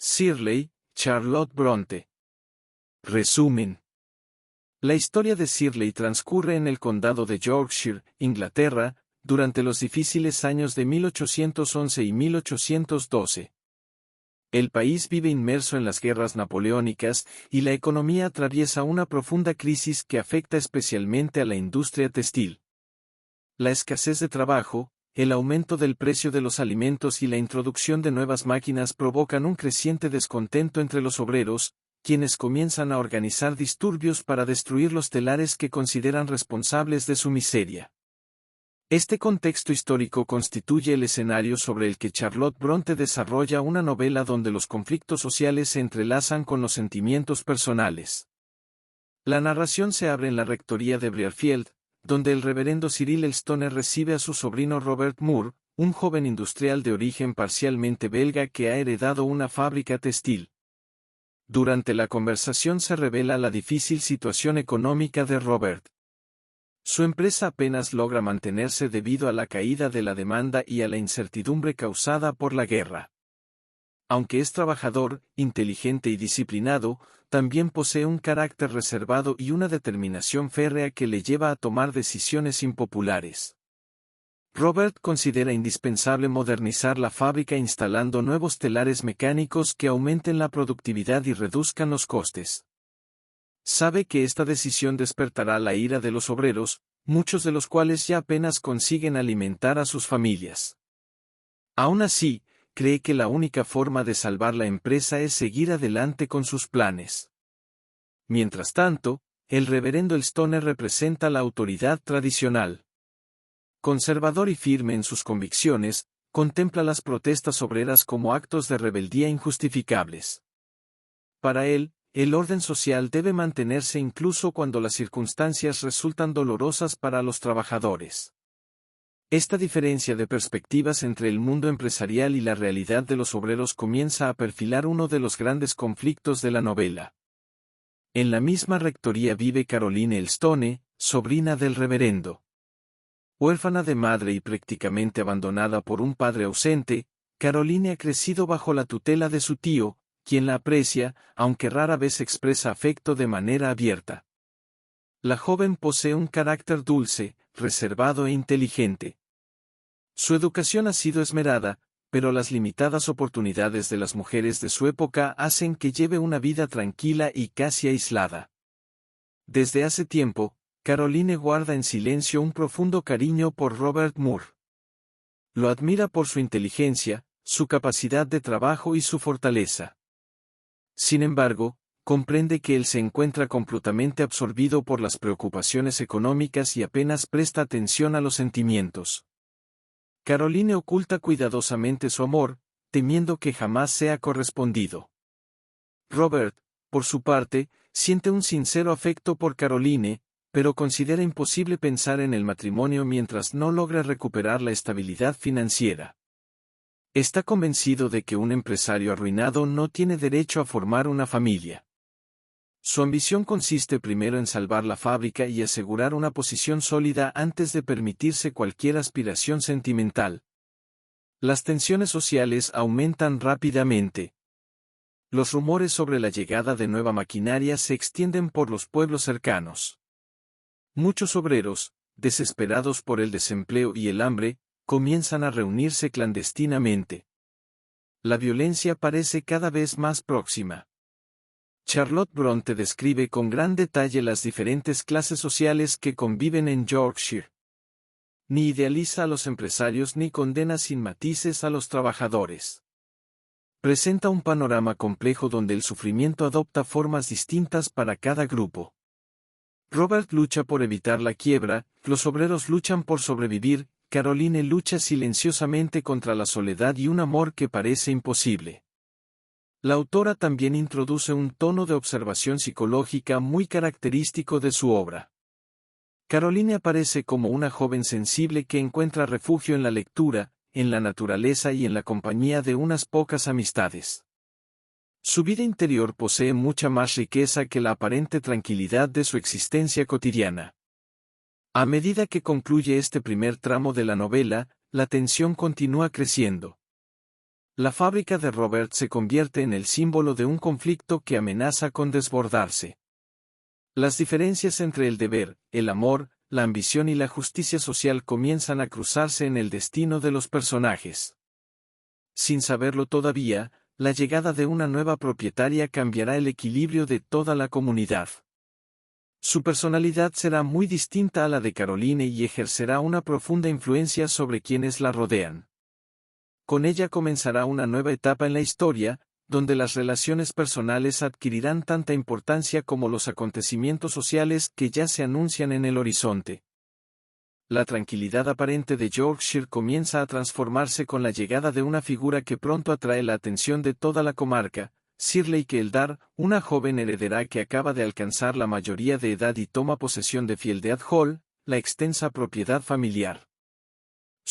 Shirley, Charlotte Bronte. Resumen. La historia de Shirley transcurre en el condado de Yorkshire, Inglaterra, durante los difíciles años de 1811 y 1812. El país vive inmerso en las guerras napoleónicas y la economía atraviesa una profunda crisis que afecta especialmente a la industria textil. La escasez de trabajo, el aumento del precio de los alimentos y la introducción de nuevas máquinas provocan un creciente descontento entre los obreros, quienes comienzan a organizar disturbios para destruir los telares que consideran responsables de su miseria. Este contexto histórico constituye el escenario sobre el que Charlotte Bronte desarrolla una novela donde los conflictos sociales se entrelazan con los sentimientos personales. La narración se abre en la rectoría de Brierfield, donde el reverendo Cyril Elstoner recibe a su sobrino Robert Moore, un joven industrial de origen parcialmente belga que ha heredado una fábrica textil. Durante la conversación se revela la difícil situación económica de Robert. Su empresa apenas logra mantenerse debido a la caída de la demanda y a la incertidumbre causada por la guerra. Aunque es trabajador, inteligente y disciplinado, también posee un carácter reservado y una determinación férrea que le lleva a tomar decisiones impopulares. Robert considera indispensable modernizar la fábrica instalando nuevos telares mecánicos que aumenten la productividad y reduzcan los costes. Sabe que esta decisión despertará la ira de los obreros, muchos de los cuales ya apenas consiguen alimentar a sus familias. Aún así, cree que la única forma de salvar la empresa es seguir adelante con sus planes. Mientras tanto, el reverendo Elstoner representa la autoridad tradicional. Conservador y firme en sus convicciones, contempla las protestas obreras como actos de rebeldía injustificables. Para él, el orden social debe mantenerse incluso cuando las circunstancias resultan dolorosas para los trabajadores. Esta diferencia de perspectivas entre el mundo empresarial y la realidad de los obreros comienza a perfilar uno de los grandes conflictos de la novela. En la misma rectoría vive Caroline Elstone, sobrina del reverendo. Huérfana de madre y prácticamente abandonada por un padre ausente, Caroline ha crecido bajo la tutela de su tío, quien la aprecia, aunque rara vez expresa afecto de manera abierta. La joven posee un carácter dulce, reservado e inteligente. Su educación ha sido esmerada, pero las limitadas oportunidades de las mujeres de su época hacen que lleve una vida tranquila y casi aislada. Desde hace tiempo, Caroline guarda en silencio un profundo cariño por Robert Moore. Lo admira por su inteligencia, su capacidad de trabajo y su fortaleza. Sin embargo, comprende que él se encuentra completamente absorbido por las preocupaciones económicas y apenas presta atención a los sentimientos. Caroline oculta cuidadosamente su amor, temiendo que jamás sea correspondido. Robert, por su parte, siente un sincero afecto por Caroline, pero considera imposible pensar en el matrimonio mientras no logra recuperar la estabilidad financiera. Está convencido de que un empresario arruinado no tiene derecho a formar una familia. Su ambición consiste primero en salvar la fábrica y asegurar una posición sólida antes de permitirse cualquier aspiración sentimental. Las tensiones sociales aumentan rápidamente. Los rumores sobre la llegada de nueva maquinaria se extienden por los pueblos cercanos. Muchos obreros, desesperados por el desempleo y el hambre, comienzan a reunirse clandestinamente. La violencia parece cada vez más próxima. Charlotte Bronte describe con gran detalle las diferentes clases sociales que conviven en Yorkshire. Ni idealiza a los empresarios ni condena sin matices a los trabajadores. Presenta un panorama complejo donde el sufrimiento adopta formas distintas para cada grupo. Robert lucha por evitar la quiebra, los obreros luchan por sobrevivir, Caroline lucha silenciosamente contra la soledad y un amor que parece imposible. La autora también introduce un tono de observación psicológica muy característico de su obra. Caroline aparece como una joven sensible que encuentra refugio en la lectura, en la naturaleza y en la compañía de unas pocas amistades. Su vida interior posee mucha más riqueza que la aparente tranquilidad de su existencia cotidiana. A medida que concluye este primer tramo de la novela, la tensión continúa creciendo. La fábrica de Robert se convierte en el símbolo de un conflicto que amenaza con desbordarse. Las diferencias entre el deber, el amor, la ambición y la justicia social comienzan a cruzarse en el destino de los personajes. Sin saberlo todavía, la llegada de una nueva propietaria cambiará el equilibrio de toda la comunidad. Su personalidad será muy distinta a la de Caroline y ejercerá una profunda influencia sobre quienes la rodean. Con ella comenzará una nueva etapa en la historia, donde las relaciones personales adquirirán tanta importancia como los acontecimientos sociales que ya se anuncian en el horizonte. La tranquilidad aparente de Yorkshire comienza a transformarse con la llegada de una figura que pronto atrae la atención de toda la comarca, Shirley Keeldar, una joven heredera que acaba de alcanzar la mayoría de edad y toma posesión de Fieldhead Hall, la extensa propiedad familiar.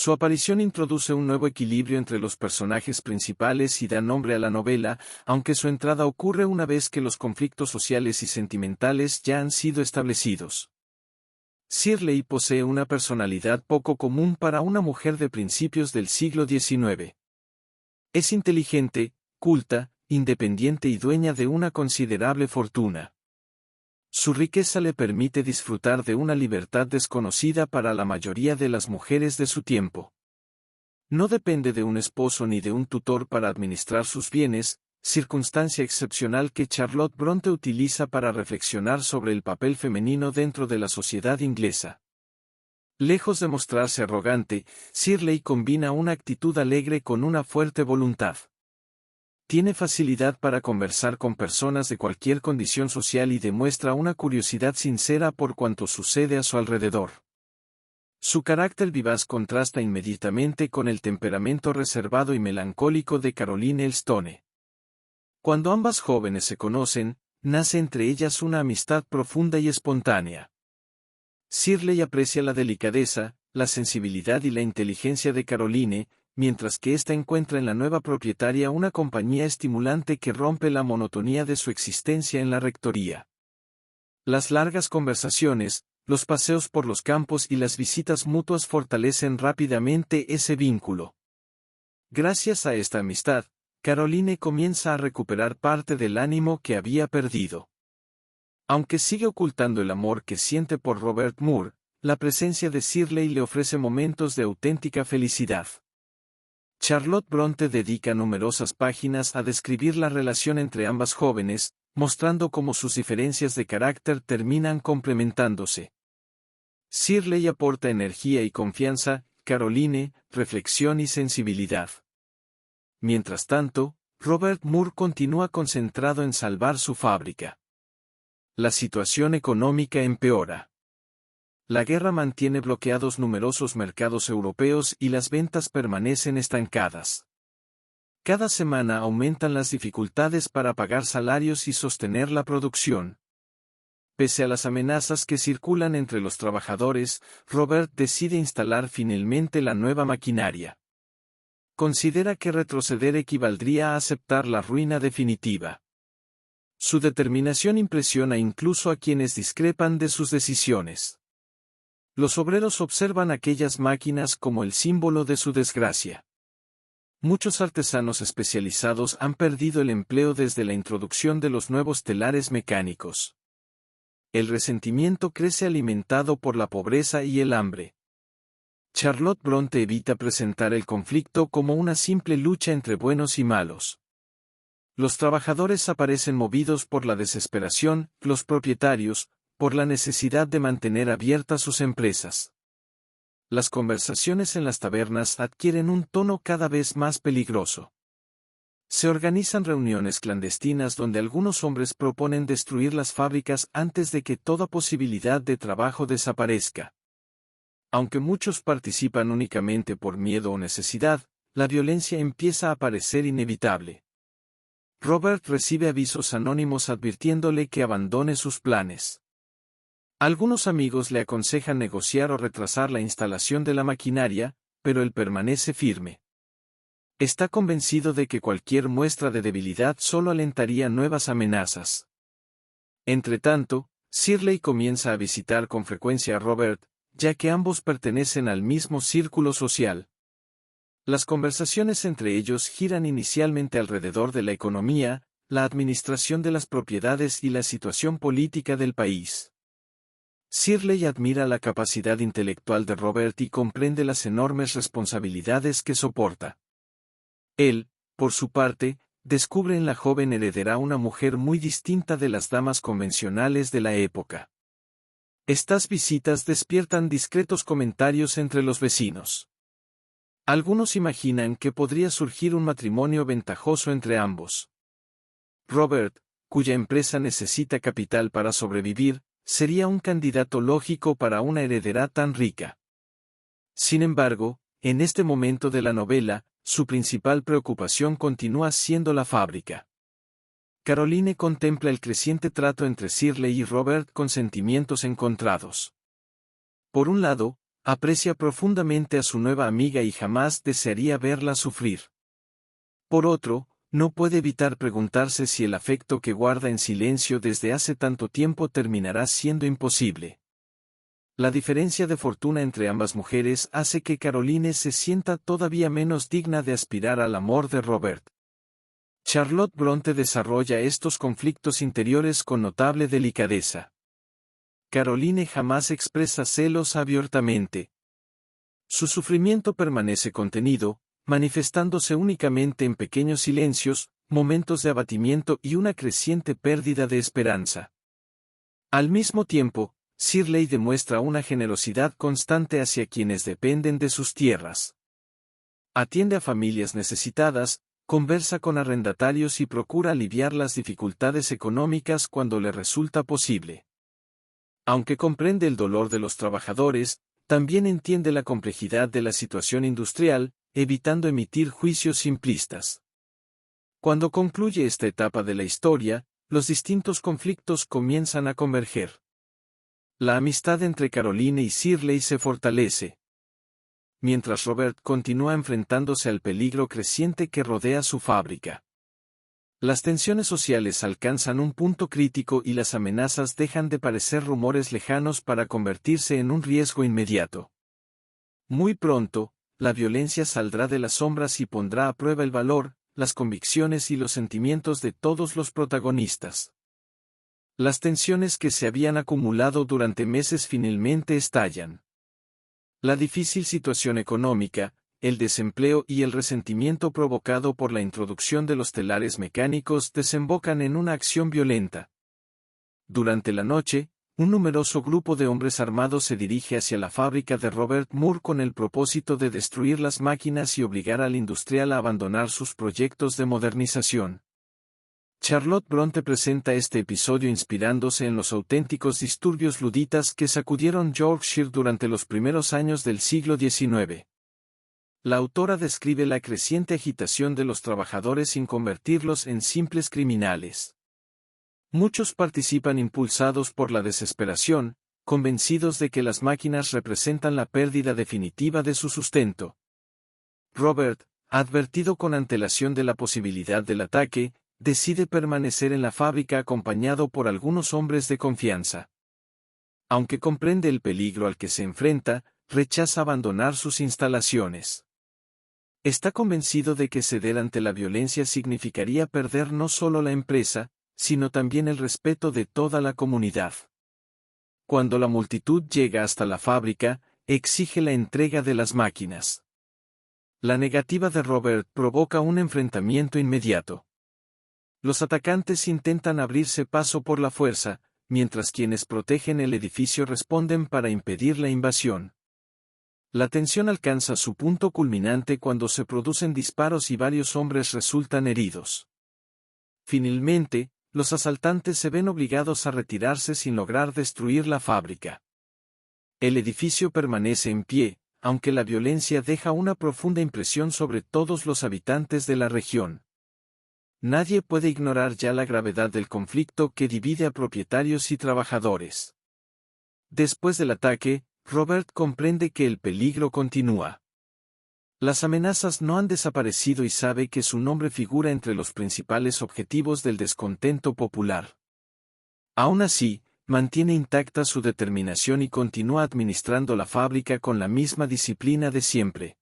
Su aparición introduce un nuevo equilibrio entre los personajes principales y da nombre a la novela, aunque su entrada ocurre una vez que los conflictos sociales y sentimentales ya han sido establecidos. Shirley posee una personalidad poco común para una mujer de principios del siglo XIX. Es inteligente, culta, independiente y dueña de una considerable fortuna. Su riqueza le permite disfrutar de una libertad desconocida para la mayoría de las mujeres de su tiempo. No depende de un esposo ni de un tutor para administrar sus bienes, circunstancia excepcional que Charlotte Bronte utiliza para reflexionar sobre el papel femenino dentro de la sociedad inglesa. Lejos de mostrarse arrogante, Shirley combina una actitud alegre con una fuerte voluntad. Tiene facilidad para conversar con personas de cualquier condición social y demuestra una curiosidad sincera por cuanto sucede a su alrededor. Su carácter vivaz contrasta inmediatamente con el temperamento reservado y melancólico de Caroline Elstone. Cuando ambas jóvenes se conocen, nace entre ellas una amistad profunda y espontánea. Shirley aprecia la delicadeza, la sensibilidad y la inteligencia de Caroline, mientras que ésta encuentra en la nueva propietaria una compañía estimulante que rompe la monotonía de su existencia en la rectoría. Las largas conversaciones, los paseos por los campos y las visitas mutuas fortalecen rápidamente ese vínculo. Gracias a esta amistad, Caroline comienza a recuperar parte del ánimo que había perdido. Aunque sigue ocultando el amor que siente por Robert Moore, la presencia de Shirley le ofrece momentos de auténtica felicidad. Charlotte Bronte dedica numerosas páginas a describir la relación entre ambas jóvenes, mostrando cómo sus diferencias de carácter terminan complementándose. Shirley aporta energía y confianza, Caroline, reflexión y sensibilidad. Mientras tanto, Robert Moore continúa concentrado en salvar su fábrica. La situación económica empeora. La guerra mantiene bloqueados numerosos mercados europeos y las ventas permanecen estancadas. Cada semana aumentan las dificultades para pagar salarios y sostener la producción. Pese a las amenazas que circulan entre los trabajadores, Robert decide instalar finalmente la nueva maquinaria. Considera que retroceder equivaldría a aceptar la ruina definitiva. Su determinación impresiona incluso a quienes discrepan de sus decisiones. Los obreros observan aquellas máquinas como el símbolo de su desgracia. Muchos artesanos especializados han perdido el empleo desde la introducción de los nuevos telares mecánicos. El resentimiento crece alimentado por la pobreza y el hambre. Charlotte Bronte evita presentar el conflicto como una simple lucha entre buenos y malos. Los trabajadores aparecen movidos por la desesperación, los propietarios, por la necesidad de mantener abiertas sus empresas. Las conversaciones en las tabernas adquieren un tono cada vez más peligroso. Se organizan reuniones clandestinas donde algunos hombres proponen destruir las fábricas antes de que toda posibilidad de trabajo desaparezca. Aunque muchos participan únicamente por miedo o necesidad, la violencia empieza a parecer inevitable. Robert recibe avisos anónimos advirtiéndole que abandone sus planes. Algunos amigos le aconsejan negociar o retrasar la instalación de la maquinaria, pero él permanece firme. Está convencido de que cualquier muestra de debilidad solo alentaría nuevas amenazas. Entretanto, Shirley comienza a visitar con frecuencia a Robert, ya que ambos pertenecen al mismo círculo social. Las conversaciones entre ellos giran inicialmente alrededor de la economía, la administración de las propiedades y la situación política del país. Shirley admira la capacidad intelectual de Robert y comprende las enormes responsabilidades que soporta. Él, por su parte, descubre en la joven heredera una mujer muy distinta de las damas convencionales de la época. Estas visitas despiertan discretos comentarios entre los vecinos. Algunos imaginan que podría surgir un matrimonio ventajoso entre ambos. Robert, cuya empresa necesita capital para sobrevivir, sería un candidato lógico para una heredera tan rica. Sin embargo, en este momento de la novela, su principal preocupación continúa siendo la fábrica. Caroline contempla el creciente trato entre Shirley y Robert con sentimientos encontrados. Por un lado, aprecia profundamente a su nueva amiga y jamás desearía verla sufrir. Por otro, no puede evitar preguntarse si el afecto que guarda en silencio desde hace tanto tiempo terminará siendo imposible. La diferencia de fortuna entre ambas mujeres hace que Caroline se sienta todavía menos digna de aspirar al amor de Robert. Charlotte Bronte desarrolla estos conflictos interiores con notable delicadeza. Caroline jamás expresa celos abiertamente. Su sufrimiento permanece contenido, manifestándose únicamente en pequeños silencios, momentos de abatimiento y una creciente pérdida de esperanza. Al mismo tiempo, Shirley demuestra una generosidad constante hacia quienes dependen de sus tierras. Atiende a familias necesitadas, conversa con arrendatarios y procura aliviar las dificultades económicas cuando le resulta posible. Aunque comprende el dolor de los trabajadores, también entiende la complejidad de la situación industrial, evitando emitir juicios simplistas. Cuando concluye esta etapa de la historia, los distintos conflictos comienzan a converger. La amistad entre Caroline y Shirley se fortalece, mientras Robert continúa enfrentándose al peligro creciente que rodea su fábrica. Las tensiones sociales alcanzan un punto crítico y las amenazas dejan de parecer rumores lejanos para convertirse en un riesgo inmediato. Muy pronto, la violencia saldrá de las sombras y pondrá a prueba el valor, las convicciones y los sentimientos de todos los protagonistas. Las tensiones que se habían acumulado durante meses finalmente estallan. La difícil situación económica, el desempleo y el resentimiento provocado por la introducción de los telares mecánicos desembocan en una acción violenta. Durante la noche, un numeroso grupo de hombres armados se dirige hacia la fábrica de Robert Moore con el propósito de destruir las máquinas y obligar al industrial a abandonar sus proyectos de modernización. Charlotte Bronte presenta este episodio inspirándose en los auténticos disturbios luditas que sacudieron Yorkshire durante los primeros años del siglo XIX. La autora describe la creciente agitación de los trabajadores sin convertirlos en simples criminales. Muchos participan impulsados por la desesperación, convencidos de que las máquinas representan la pérdida definitiva de su sustento. Robert, advertido con antelación de la posibilidad del ataque, decide permanecer en la fábrica acompañado por algunos hombres de confianza. Aunque comprende el peligro al que se enfrenta, rechaza abandonar sus instalaciones. Está convencido de que ceder ante la violencia significaría perder no solo la empresa, sino también el respeto de toda la comunidad. Cuando la multitud llega hasta la fábrica, exige la entrega de las máquinas. La negativa de Robert provoca un enfrentamiento inmediato. Los atacantes intentan abrirse paso por la fuerza, mientras quienes protegen el edificio responden para impedir la invasión. La tensión alcanza su punto culminante cuando se producen disparos y varios hombres resultan heridos. Finalmente, los asaltantes se ven obligados a retirarse sin lograr destruir la fábrica. El edificio permanece en pie, aunque la violencia deja una profunda impresión sobre todos los habitantes de la región. Nadie puede ignorar ya la gravedad del conflicto que divide a propietarios y trabajadores. Después del ataque, Robert comprende que el peligro continúa. Las amenazas no han desaparecido y sabe que su nombre figura entre los principales objetivos del descontento popular. Aún así, mantiene intacta su determinación y continúa administrando la fábrica con la misma disciplina de siempre.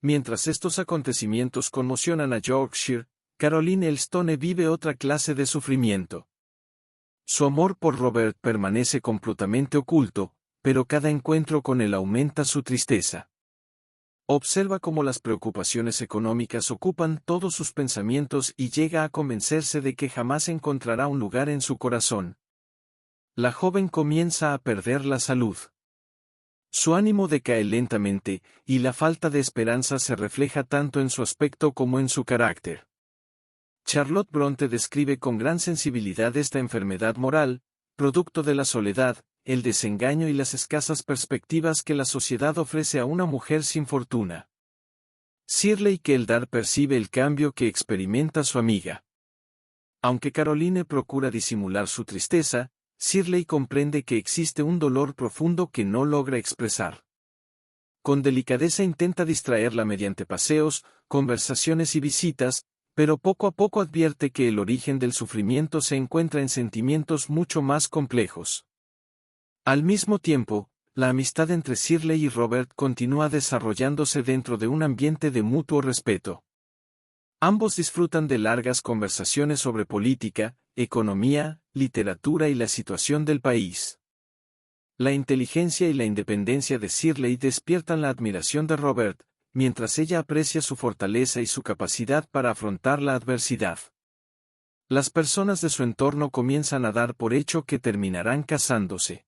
Mientras estos acontecimientos conmocionan a Yorkshire, Caroline Elstone vive otra clase de sufrimiento. Su amor por Robert permanece completamente oculto, pero cada encuentro con él aumenta su tristeza. Observa cómo las preocupaciones económicas ocupan todos sus pensamientos y llega a convencerse de que jamás encontrará un lugar en su corazón. La joven comienza a perder la salud. Su ánimo decae lentamente, y la falta de esperanza se refleja tanto en su aspecto como en su carácter. Charlotte Bronte describe con gran sensibilidad esta enfermedad moral, producto de la soledad, el desengaño y las escasas perspectivas que la sociedad ofrece a una mujer sin fortuna. Shirley Keldar percibe el cambio que experimenta su amiga. Aunque Caroline procura disimular su tristeza, Shirley comprende que existe un dolor profundo que no logra expresar. Con delicadeza intenta distraerla mediante paseos, conversaciones y visitas, pero poco a poco advierte que el origen del sufrimiento se encuentra en sentimientos mucho más complejos. Al mismo tiempo, la amistad entre Shirley y Robert continúa desarrollándose dentro de un ambiente de mutuo respeto. Ambos disfrutan de largas conversaciones sobre política, economía, literatura y la situación del país. La inteligencia y la independencia de Shirley despiertan la admiración de Robert, mientras ella aprecia su fortaleza y su capacidad para afrontar la adversidad. Las personas de su entorno comienzan a dar por hecho que terminarán casándose.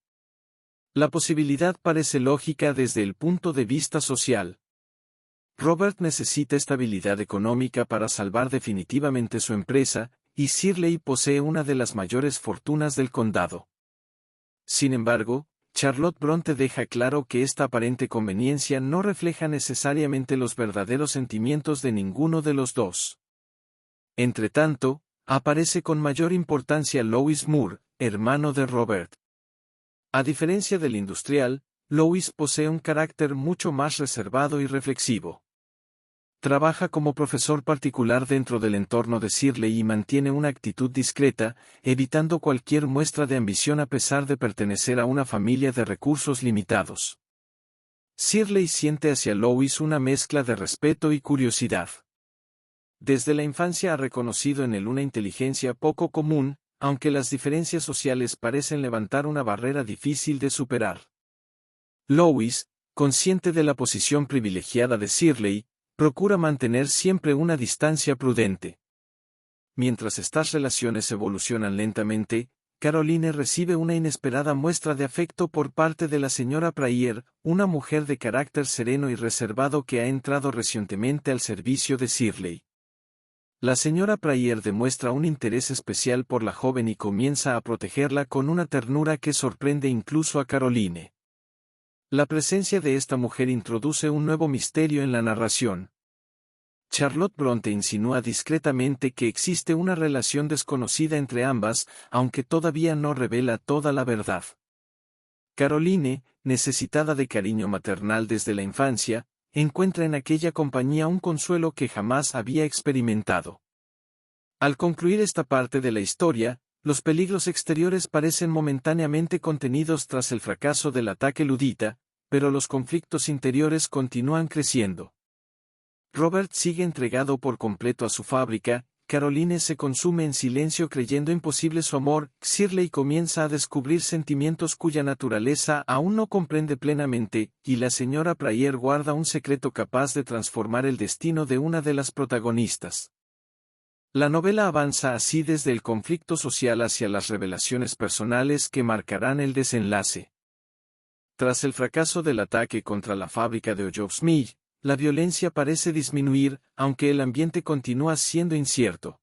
La posibilidad parece lógica desde el punto de vista social. Robert necesita estabilidad económica para salvar definitivamente su empresa, y Shirley posee una de las mayores fortunas del condado. Sin embargo, Charlotte Bronte deja claro que esta aparente conveniencia no refleja necesariamente los verdaderos sentimientos de ninguno de los dos. Entretanto, aparece con mayor importancia Louis Moore, hermano de Robert. A diferencia del industrial, Louis posee un carácter mucho más reservado y reflexivo. Trabaja como profesor particular dentro del entorno de Shirley y mantiene una actitud discreta, evitando cualquier muestra de ambición a pesar de pertenecer a una familia de recursos limitados. Shirley siente hacia Louis una mezcla de respeto y curiosidad. Desde la infancia ha reconocido en él una inteligencia poco común, aunque las diferencias sociales parecen levantar una barrera difícil de superar. Louis, consciente de la posición privilegiada de Shirley, procura mantener siempre una distancia prudente. Mientras estas relaciones evolucionan lentamente, Caroline recibe una inesperada muestra de afecto por parte de la señora Pryor, una mujer de carácter sereno y reservado que ha entrado recientemente al servicio de Shirley. La señora Pryor demuestra un interés especial por la joven y comienza a protegerla con una ternura que sorprende incluso a Caroline. La presencia de esta mujer introduce un nuevo misterio en la narración. Charlotte Bronte insinúa discretamente que existe una relación desconocida entre ambas, aunque todavía no revela toda la verdad. Caroline, necesitada de cariño maternal desde la infancia, encuentra en aquella compañía un consuelo que jamás había experimentado. Al concluir esta parte de la historia, los peligros exteriores parecen momentáneamente contenidos tras el fracaso del ataque ludita, pero los conflictos interiores continúan creciendo. Robert sigue entregado por completo a su fábrica, Caroline se consume en silencio creyendo imposible su amor, Shirley comienza a descubrir sentimientos cuya naturaleza aún no comprende plenamente, y la señora Pryor guarda un secreto capaz de transformar el destino de una de las protagonistas. La novela avanza así desde el conflicto social hacia las revelaciones personales que marcarán el desenlace. Tras el fracaso del ataque contra la fábrica de O'Jobb's Mill, la violencia parece disminuir, aunque el ambiente continúa siendo incierto.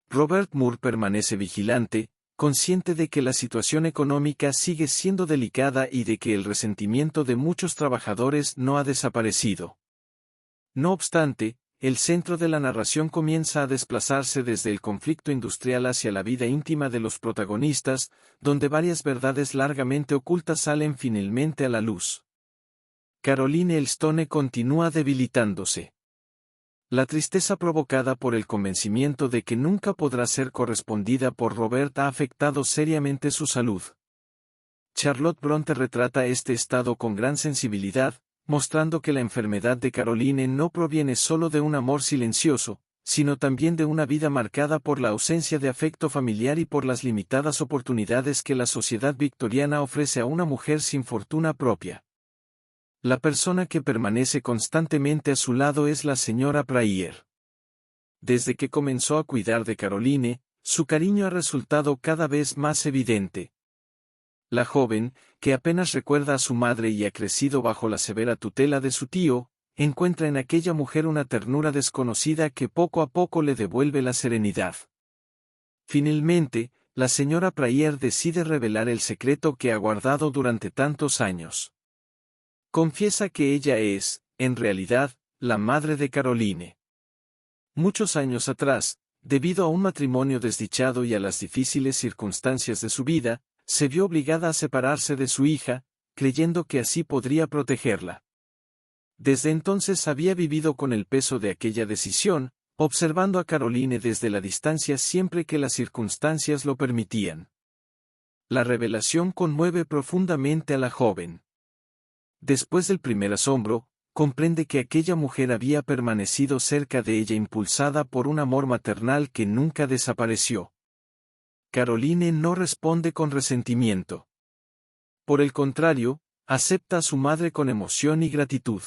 Robert Moore permanece vigilante, consciente de que la situación económica sigue siendo delicada y de que el resentimiento de muchos trabajadores no ha desaparecido. No obstante, el centro de la narración comienza a desplazarse desde el conflicto industrial hacia la vida íntima de los protagonistas, donde varias verdades largamente ocultas salen finalmente a la luz. Caroline Elstone continúa debilitándose. La tristeza provocada por el convencimiento de que nunca podrá ser correspondida por Robert ha afectado seriamente su salud. Charlotte Bronte retrata este estado con gran sensibilidad, mostrando que la enfermedad de Caroline no proviene solo de un amor silencioso, sino también de una vida marcada por la ausencia de afecto familiar y por las limitadas oportunidades que la sociedad victoriana ofrece a una mujer sin fortuna propia. La persona que permanece constantemente a su lado es la señora Pryor. Desde que comenzó a cuidar de Caroline, su cariño ha resultado cada vez más evidente. La joven, que apenas recuerda a su madre y ha crecido bajo la severa tutela de su tío, encuentra en aquella mujer una ternura desconocida que poco a poco le devuelve la serenidad. Finalmente, la señora Pryor decide revelar el secreto que ha guardado durante tantos años. Confiesa que ella es, en realidad, la madre de Caroline. Muchos años atrás, debido a un matrimonio desdichado y a las difíciles circunstancias de su vida, se vio obligada a separarse de su hija, creyendo que así podría protegerla. Desde entonces había vivido con el peso de aquella decisión, observando a Caroline desde la distancia siempre que las circunstancias lo permitían. La revelación conmueve profundamente a la joven. Después del primer asombro, comprende que aquella mujer había permanecido cerca de ella impulsada por un amor maternal que nunca desapareció. Caroline no responde con resentimiento. Por el contrario, acepta a su madre con emoción y gratitud.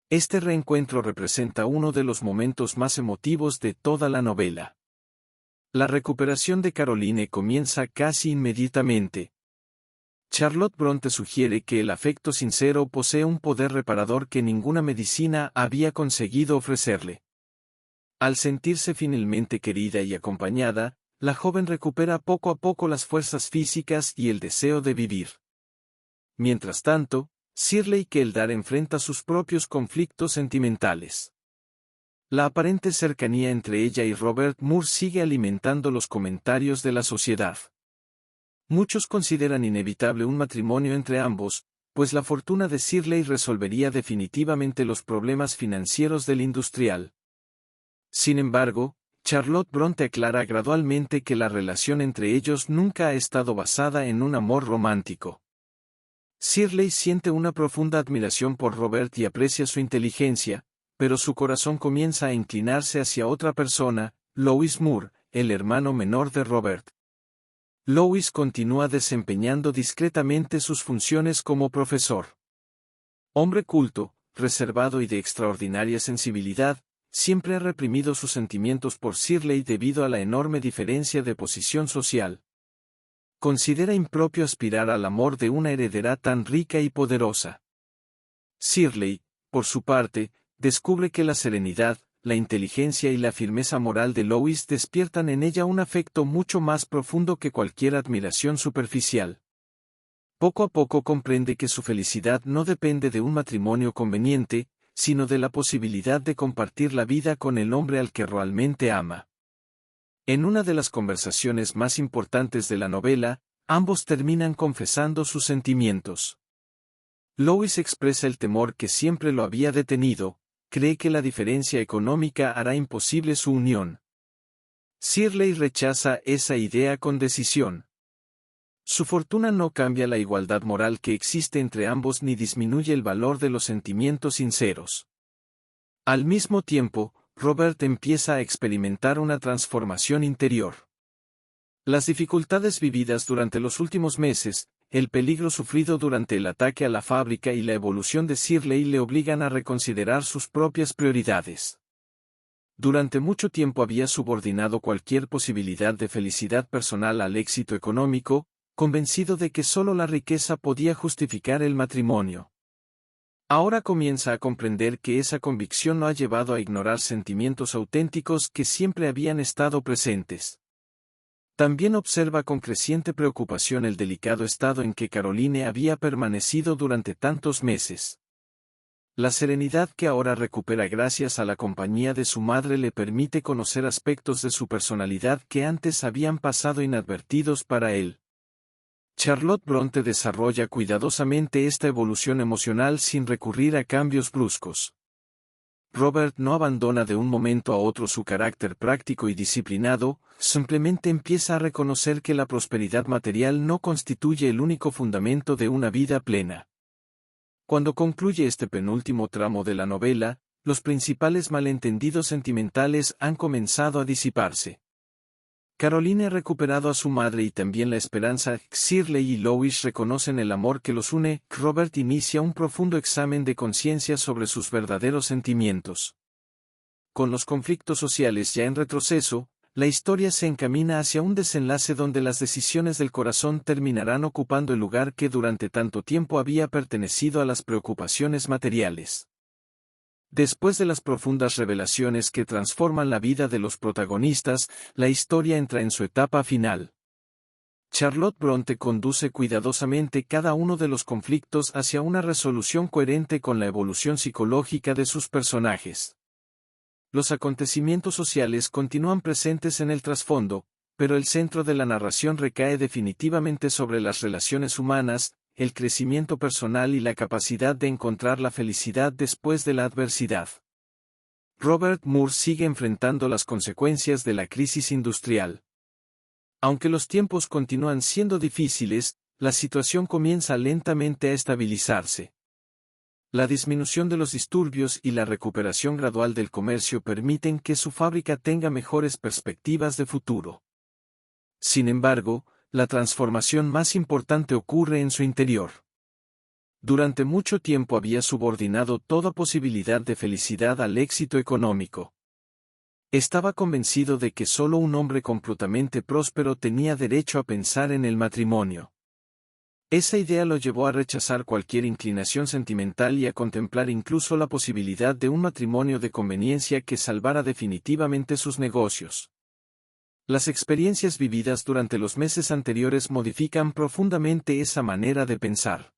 Este reencuentro representa uno de los momentos más emotivos de toda la novela. La recuperación de Caroline comienza casi inmediatamente. Charlotte Bronte sugiere que el afecto sincero posee un poder reparador que ninguna medicina había conseguido ofrecerle. Al sentirse finalmente querida y acompañada, la joven recupera poco a poco las fuerzas físicas y el deseo de vivir. Mientras tanto, Shirley Keldar enfrenta sus propios conflictos sentimentales. La aparente cercanía entre ella y Robert Moore sigue alimentando los comentarios de la sociedad. Muchos consideran inevitable un matrimonio entre ambos, pues la fortuna de Shirley resolvería definitivamente los problemas financieros del industrial. Sin embargo, Charlotte Bronte aclara gradualmente que la relación entre ellos nunca ha estado basada en un amor romántico. Shirley siente una profunda admiración por Robert y aprecia su inteligencia, pero su corazón comienza a inclinarse hacia otra persona, Louis Moore, el hermano menor de Robert. Louis continúa desempeñando discretamente sus funciones como profesor. Hombre culto, reservado y de extraordinaria sensibilidad, siempre ha reprimido sus sentimientos por Shirley debido a la enorme diferencia de posición social. Considera impropio aspirar al amor de una heredera tan rica y poderosa. Shirley, por su parte, descubre que la serenidad, la inteligencia y la firmeza moral de Louis despiertan en ella un afecto mucho más profundo que cualquier admiración superficial. Poco a poco comprende que su felicidad no depende de un matrimonio conveniente, sino de la posibilidad de compartir la vida con el hombre al que realmente ama. En una de las conversaciones más importantes de la novela, ambos terminan confesando sus sentimientos. Louis expresa el temor que siempre lo había detenido, cree que la diferencia económica hará imposible su unión. Shirley rechaza esa idea con decisión. Su fortuna no cambia la igualdad moral que existe entre ambos ni disminuye el valor de los sentimientos sinceros. Al mismo tiempo, Robert empieza a experimentar una transformación interior. Las dificultades vividas durante los últimos meses, el peligro sufrido durante el ataque a la fábrica y la evolución de Shirley le obligan a reconsiderar sus propias prioridades. Durante mucho tiempo había subordinado cualquier posibilidad de felicidad personal al éxito económico, convencido de que solo la riqueza podía justificar el matrimonio. Ahora comienza a comprender que esa convicción lo ha llevado a ignorar sentimientos auténticos que siempre habían estado presentes. También observa con creciente preocupación el delicado estado en que Caroline había permanecido durante tantos meses. La serenidad que ahora recupera gracias a la compañía de su madre le permite conocer aspectos de su personalidad que antes habían pasado inadvertidos para él. Charlotte Bronte desarrolla cuidadosamente esta evolución emocional sin recurrir a cambios bruscos. Robert no abandona de un momento a otro su carácter práctico y disciplinado, simplemente empieza a reconocer que la prosperidad material no constituye el único fundamento de una vida plena. Cuando concluye este penúltimo tramo de la novela, los principales malentendidos sentimentales han comenzado a disiparse. Caroline ha recuperado a su madre y también la esperanza. Shirley y Lois reconocen el amor que los une. Robert inicia un profundo examen de conciencia sobre sus verdaderos sentimientos. Con los conflictos sociales ya en retroceso, la historia se encamina hacia un desenlace donde las decisiones del corazón terminarán ocupando el lugar que durante tanto tiempo había pertenecido a las preocupaciones materiales. Después de las profundas revelaciones que transforman la vida de los protagonistas, la historia entra en su etapa final. Charlotte Bronte conduce cuidadosamente cada uno de los conflictos hacia una resolución coherente con la evolución psicológica de sus personajes. Los acontecimientos sociales continúan presentes en el trasfondo, pero el centro de la narración recae definitivamente sobre las relaciones humanas, el crecimiento personal y la capacidad de encontrar la felicidad después de la adversidad. Robert Moore sigue enfrentando las consecuencias de la crisis industrial. Aunque los tiempos continúan siendo difíciles, la situación comienza lentamente a estabilizarse. La disminución de los disturbios y la recuperación gradual del comercio permiten que su fábrica tenga mejores perspectivas de futuro. Sin embargo, la transformación más importante ocurre en su interior. Durante mucho tiempo había subordinado toda posibilidad de felicidad al éxito económico. Estaba convencido de que solo un hombre completamente próspero tenía derecho a pensar en el matrimonio. Esa idea lo llevó a rechazar cualquier inclinación sentimental y a contemplar incluso la posibilidad de un matrimonio de conveniencia que salvara definitivamente sus negocios. Las experiencias vividas durante los meses anteriores modifican profundamente esa manera de pensar.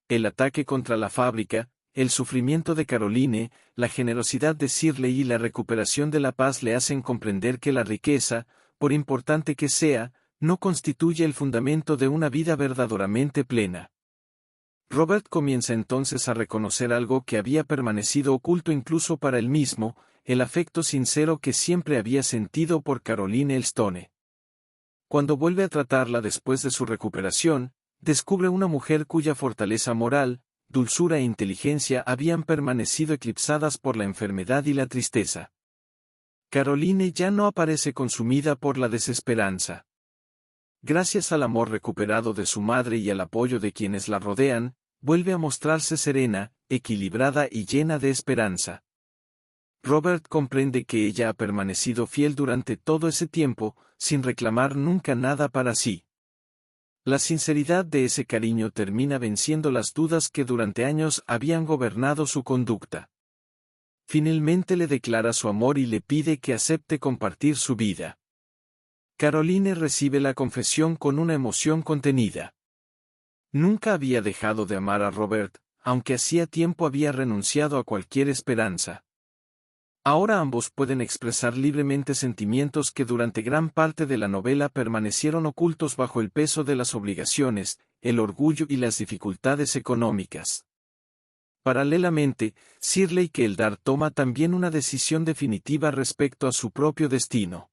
El ataque contra la fábrica, el sufrimiento de Caroline, la generosidad de Shirley y la recuperación de la paz le hacen comprender que la riqueza, por importante que sea, no constituye el fundamento de una vida verdaderamente plena. Robert comienza entonces a reconocer algo que había permanecido oculto incluso para él mismo, el afecto sincero que siempre había sentido por Caroline Elstone. Cuando vuelve a tratarla después de su recuperación, descubre una mujer cuya fortaleza moral, dulzura e inteligencia habían permanecido eclipsadas por la enfermedad y la tristeza. Caroline ya no aparece consumida por la desesperanza. Gracias al amor recuperado de su madre y al apoyo de quienes la rodean, vuelve a mostrarse serena, equilibrada y llena de esperanza. Robert comprende que ella ha permanecido fiel durante todo ese tiempo, sin reclamar nunca nada para sí. La sinceridad de ese cariño termina venciendo las dudas que durante años habían gobernado su conducta. Finalmente le declara su amor y le pide que acepte compartir su vida. Caroline recibe la confesión con una emoción contenida. Nunca había dejado de amar a Robert, aunque hacía tiempo había renunciado a cualquier esperanza. Ahora ambos pueden expresar libremente sentimientos que durante gran parte de la novela permanecieron ocultos bajo el peso de las obligaciones, el orgullo y las dificultades económicas. Paralelamente, Shirley Keldar toma también una decisión definitiva respecto a su propio destino.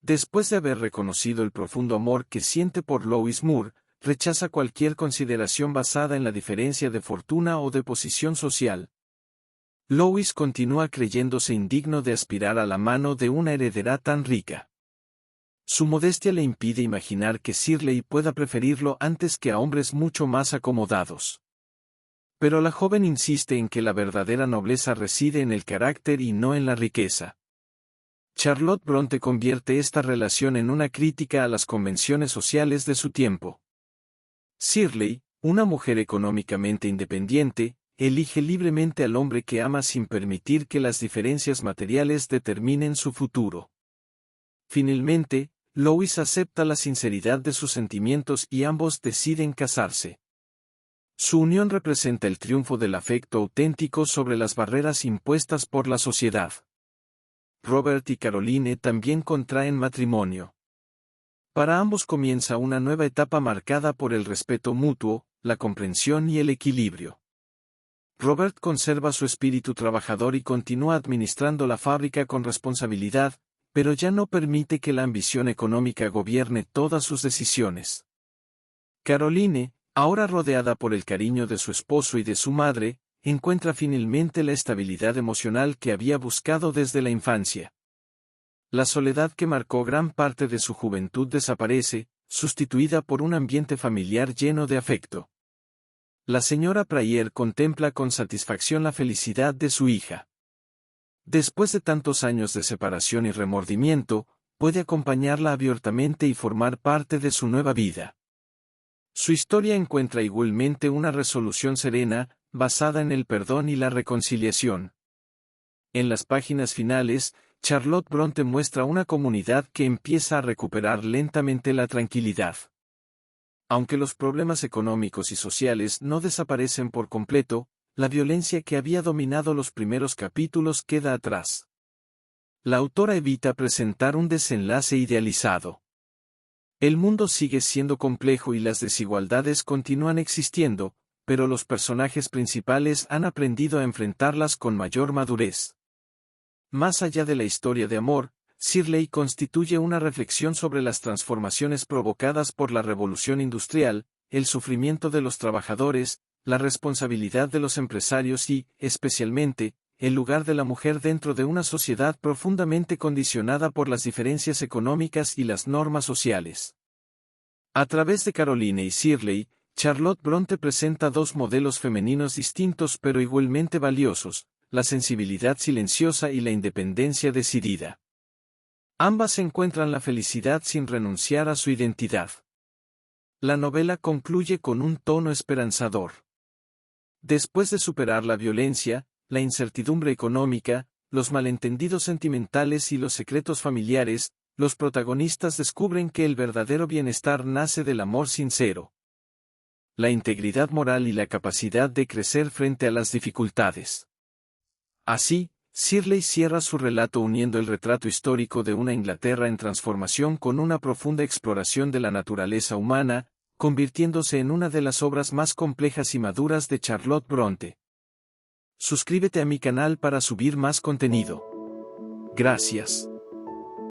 Después de haber reconocido el profundo amor que siente por Lois Moore, rechaza cualquier consideración basada en la diferencia de fortuna o de posición social. Lois continúa creyéndose indigno de aspirar a la mano de una heredera tan rica. Su modestia le impide imaginar que Shirley pueda preferirlo antes que a hombres mucho más acomodados. Pero la joven insiste en que la verdadera nobleza reside en el carácter y no en la riqueza. Charlotte Bronte convierte esta relación en una crítica a las convenciones sociales de su tiempo. Shirley, una mujer económicamente independiente, elige libremente al hombre que ama sin permitir que las diferencias materiales determinen su futuro. Finalmente, Lois acepta la sinceridad de sus sentimientos y ambos deciden casarse. Su unión representa el triunfo del afecto auténtico sobre las barreras impuestas por la sociedad. Robert y Caroline también contraen matrimonio. Para ambos comienza una nueva etapa marcada por el respeto mutuo, la comprensión y el equilibrio. Robert conserva su espíritu trabajador y continúa administrando la fábrica con responsabilidad, pero ya no permite que la ambición económica gobierne todas sus decisiones. Caroline, Ahora rodeada por el cariño de su esposo y de su madre, encuentra finalmente la estabilidad emocional que había buscado desde la infancia. La soledad que marcó gran parte de su juventud desaparece, sustituida por un ambiente familiar lleno de afecto. La señora Pryor contempla con satisfacción la felicidad de su hija. Después de tantos años de separación y remordimiento, puede acompañarla abiertamente y formar parte de su nueva vida. Su historia encuentra igualmente una resolución serena, basada en el perdón y la reconciliación. En las páginas finales, Charlotte Bronte muestra una comunidad que empieza a recuperar lentamente la tranquilidad. Aunque los problemas económicos y sociales no desaparecen por completo, la violencia que había dominado los primeros capítulos queda atrás. La autora evita presentar un desenlace idealizado. El mundo sigue siendo complejo y las desigualdades continúan existiendo, pero los personajes principales han aprendido a enfrentarlas con mayor madurez. Más allá de la historia de amor, Shirley constituye una reflexión sobre las transformaciones provocadas por la revolución industrial, el sufrimiento de los trabajadores, la responsabilidad de los empresarios y, especialmente, el lugar de la mujer dentro de una sociedad profundamente condicionada por las diferencias económicas y las normas sociales. A través de Caroline y Shirley, Charlotte Bronte presenta dos modelos femeninos distintos pero igualmente valiosos, la sensibilidad silenciosa y la independencia decidida. Ambas encuentran la felicidad sin renunciar a su identidad. La novela concluye con un tono esperanzador. Después de superar la violencia, la incertidumbre económica, los malentendidos sentimentales y los secretos familiares, los protagonistas descubren que el verdadero bienestar nace del amor sincero, la integridad moral y la capacidad de crecer frente a las dificultades. Así, Shirley cierra su relato uniendo el retrato histórico de una Inglaterra en transformación con una profunda exploración de la naturaleza humana, convirtiéndose en una de las obras más complejas y maduras de Charlotte Bronte. Suscríbete a mi canal para subir más contenido. Gracias.